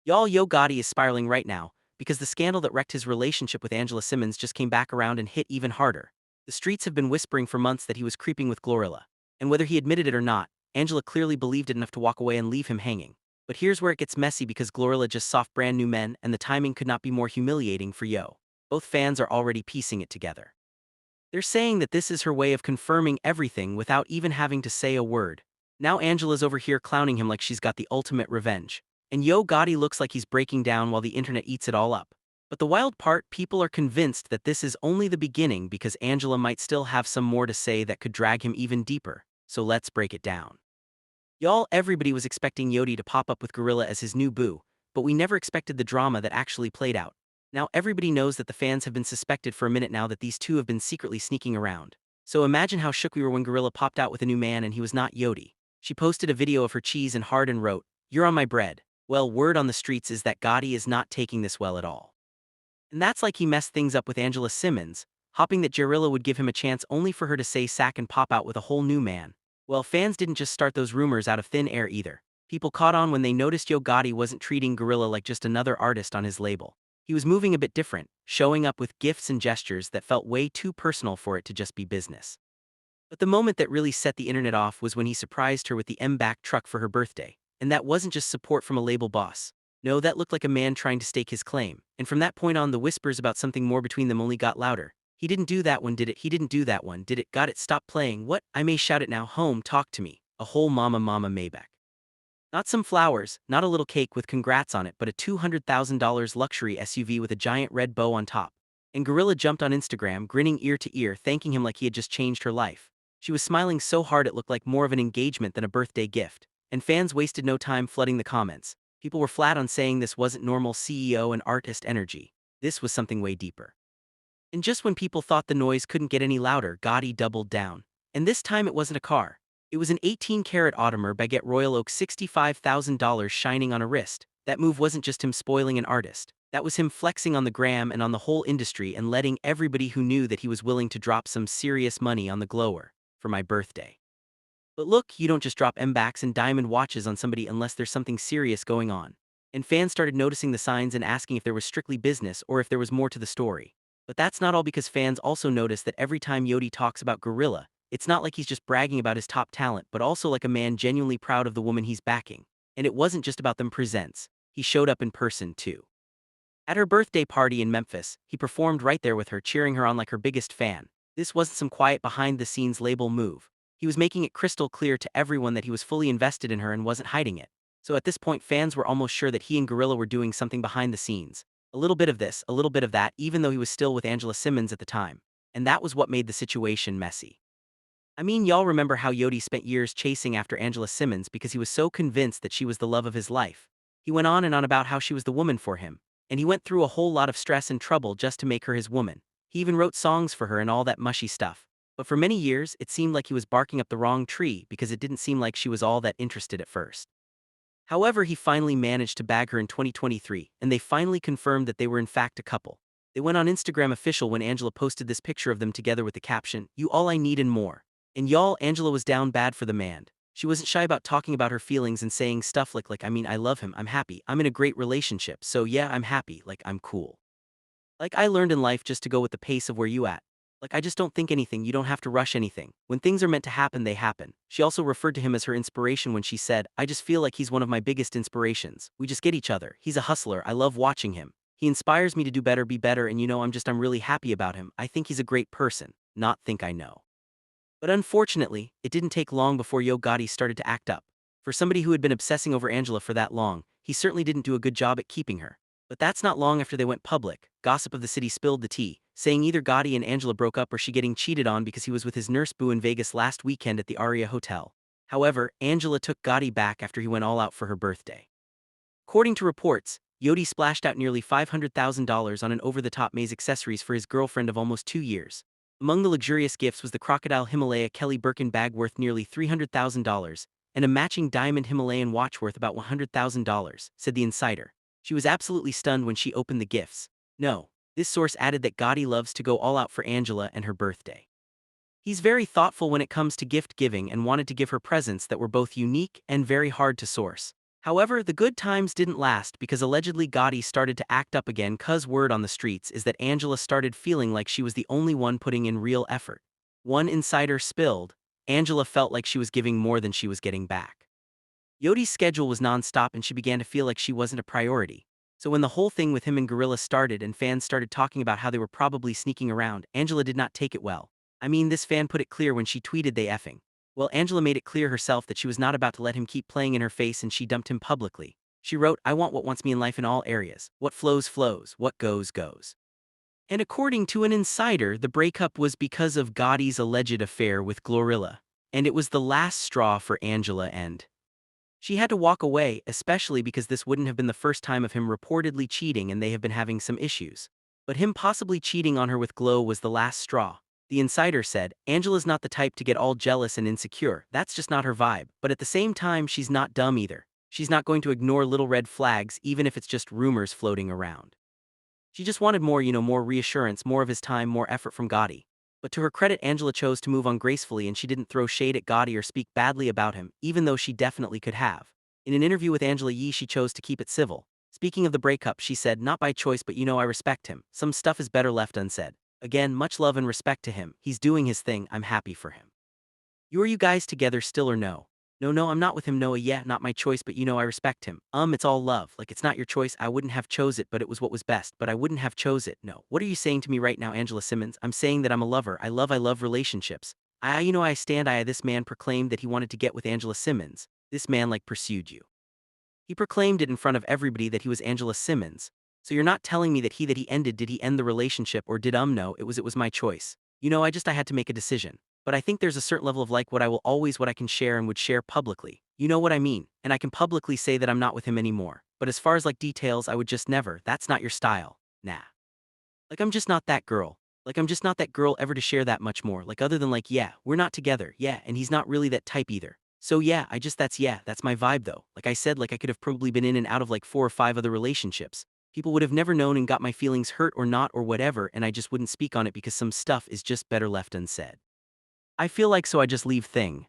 Y'all, Yo Gotti is spiraling right now, because the scandal that wrecked his relationship with Angela Simmons just came back around and hit even harder. The streets have been whispering for months that he was creeping with GloRilla. And whether he admitted it or not, Angela clearly believed it enough to walk away and leave him hanging. But here's where it gets messy because GloRilla just soft brand new men and the timing could not be more humiliating for Yo. Both fans are already piecing it together. They're saying that this is her way of confirming everything without even having to say a word. Now Angela's over here clowning him like she's got the ultimate revenge. And Yo Gotti looks like he's breaking down while the internet eats it all up. But the wild part, people are convinced that this is only the beginning because Angela might still have some more to say that could drag him even deeper. So let's break it down. Y'all, everybody was expecting Yodi to pop up with GloRilla as his new boo, but we never expected the drama that actually played out. Now everybody knows that the fans have been suspected for a minute now that these two have been secretly sneaking around. So imagine how shook we were when GloRilla popped out with a new man and he was not Yodi. She posted a video of her cheese and hard and wrote, "You're on my bread." Well, word on the streets is that Gotti is not taking this well at all. And that's like he messed things up with Angela Simmons, hoping that GloRilla would give him a chance only for her to say sack and pop out with a whole new man. Well, fans didn't just start those rumors out of thin air either. People caught on when they noticed Yo Gotti wasn't treating GloRilla like just another artist on his label. He was moving a bit different, showing up with gifts and gestures that felt way too personal for it to just be business. But the moment that really set the internet off was when he surprised her with the M-back truck for her birthday. And that wasn't just support from a label boss. No, that looked like a man trying to stake his claim. And from that point on, the whispers about something more between them only got louder. He didn't do that one, did it? He didn't do that one, did it? Got it, stop playing. What? I may shout it now. Home, talk to me. A whole mama Maybach. Not some flowers, not a little cake with congrats on it, but a $200,000 luxury SUV with a giant red bow on top. And GloRilla jumped on Instagram, grinning ear to ear, thanking him like he had just changed her life. She was smiling so hard it looked like more of an engagement than a birthday gift. And fans wasted no time flooding the comments. People were flat on saying this wasn't normal CEO and artist energy. This was something way deeper. And just when people thought the noise couldn't get any louder, Gotti doubled down. And this time it wasn't a car. It was an 18-karat Audemars Baguette Royal Oak $65,000 shining on a wrist. That move wasn't just him spoiling an artist. That was him flexing on the gram and on the whole industry and letting everybody who knew that he was willing to drop some serious money on the glower for my birthday. But look, you don't just drop M-backs and diamond watches on somebody unless there's something serious going on. And fans started noticing the signs and asking if there was strictly business or if there was more to the story. But that's not all because fans also noticed that every time Yodi talks about GloRilla, it's not like he's just bragging about his top talent but also like a man genuinely proud of the woman he's backing. And it wasn't just about them presents, he showed up in person too. At her birthday party in Memphis, he performed right there with her, cheering her on like her biggest fan. This wasn't some quiet behind-the-scenes label move. He was making it crystal clear to everyone that he was fully invested in her and wasn't hiding it. So at this point fans were almost sure that he and GloRilla were doing something behind the scenes. A little bit of this, a little bit of that, even though he was still with Angela Simmons at the time. And that was what made the situation messy. I mean, y'all remember how Yodi spent years chasing after Angela Simmons because he was so convinced that she was the love of his life. He went on and on about how she was the woman for him. And he went through a whole lot of stress and trouble just to make her his woman. He even wrote songs for her and all that mushy stuff. But for many years, it seemed like he was barking up the wrong tree because it didn't seem like she was all that interested at first. However, he finally managed to bag her in 2023, and they finally confirmed that they were in fact a couple. They went on Instagram official when Angela posted this picture of them together with the caption, "You all I need and more." And y'all, Angela was down bad for the man. She wasn't shy about talking about her feelings and saying stuff like I mean I love him, I'm happy, I'm in a great relationship, so yeah I'm happy, like I'm cool. Like I learned in life just to go with the pace of where you at. Like I just don't think anything, you don't have to rush anything. When things are meant to happen, they happen. She also referred to him as her inspiration when she said, "I just feel like he's one of my biggest inspirations. We just get each other. He's a hustler, I love watching him. He inspires me to do better, be better, and you know I'm really happy about him. I think he's a great person, not think I know." But unfortunately, it didn't take long before Yo Gotti started to act up. For somebody who had been obsessing over Angela for that long, he certainly didn't do a good job at keeping her. But that's not long after they went public. Gossip of the city spilled the tea, saying either Gotti and Angela broke up or she getting cheated on because he was with his nurse boo in Vegas last weekend at the Aria Hotel. However, Angela took Gotti back after he went all out for her birthday. According to reports, Yodi splashed out nearly $500,000 on an over-the-top maze accessories for his girlfriend of almost 2 years. Among the luxurious gifts was the crocodile Himalaya Kelly Birkin bag worth nearly $300,000, and a matching diamond Himalayan watch worth about $100,000, said the insider. She was absolutely stunned when she opened the gifts. No, this source added that Gotti loves to go all out for Angela and her birthday. He's very thoughtful when it comes to gift giving and wanted to give her presents that were both unique and very hard to source. However, the good times didn't last because allegedly Gotti started to act up again cuz word on the streets is that Angela started feeling like she was the only one putting in real effort. One insider spilled, Angela felt like she was giving more than she was getting back. Yodi's schedule was nonstop and she began to feel like she wasn't a priority. So when the whole thing with him and GloRilla started and fans started talking about how they were probably sneaking around, Angela did not take it well. I mean, this fan put it clear when she tweeted they effing. Well, Angela made it clear herself that she was not about to let him keep playing in her face and she dumped him publicly. She wrote, "I want what wants me in life in all areas. What flows, flows. What goes, goes." And according to an insider, the breakup was because of Gotti's alleged affair with GloRilla. And it was the last straw for Angela and she had to walk away, especially because this wouldn't have been the first time of him reportedly cheating and they have been having some issues. But him possibly cheating on her with Glo was the last straw. The insider said, Angela's not the type to get all jealous and insecure, that's just not her vibe, but at the same time she's not dumb either. She's not going to ignore little red flags even if it's just rumors floating around. She just wanted more, more reassurance, more of his time, more effort from Gotti. But to her credit, Angela chose to move on gracefully and she didn't throw shade at Gotti or speak badly about him, even though she definitely could have. In an interview with Angela Yee, she chose to keep it civil. Speaking of the breakup, she said, "Not by choice, but I respect him. Some stuff is better left unsaid. Again, much love and respect to him. He's doing his thing, I'm happy for him. Are you guys together still or no?" No, I'm not with him, Noah, yeah, not my choice, but I respect him. It's all love, like it's not your choice, I wouldn't have chose it, but it was what was best, but I wouldn't have chose it, no. What are you saying to me right now, Angela Simmons? I'm saying that I'm a lover, I love relationships. I stand, this man proclaimed that he wanted to get with Angela Simmons. This man like pursued you. He proclaimed it in front of everybody that he was Angela Simmons. So you're not telling me that he ended, did he end the relationship or did no, it was my choice. I had to make a decision. But I think there's a certain level of like what I can share and would share publicly. You know what I mean? And I can publicly say that I'm not with him anymore. But as far as like details, I would just never, that's not your style. Nah. Like I'm just not that girl. Like I'm just not that girl ever to share that much more. Like other than like, yeah, we're not together. Yeah, and he's not really that type either. So yeah, that's my vibe though. Like I said, like I could have probably been in and out of like 4 or 5 other relationships. People would have never known and got my feelings hurt or not or whatever, and I just wouldn't speak on it because some stuff is just better left unsaid. I feel like so I just leave thing.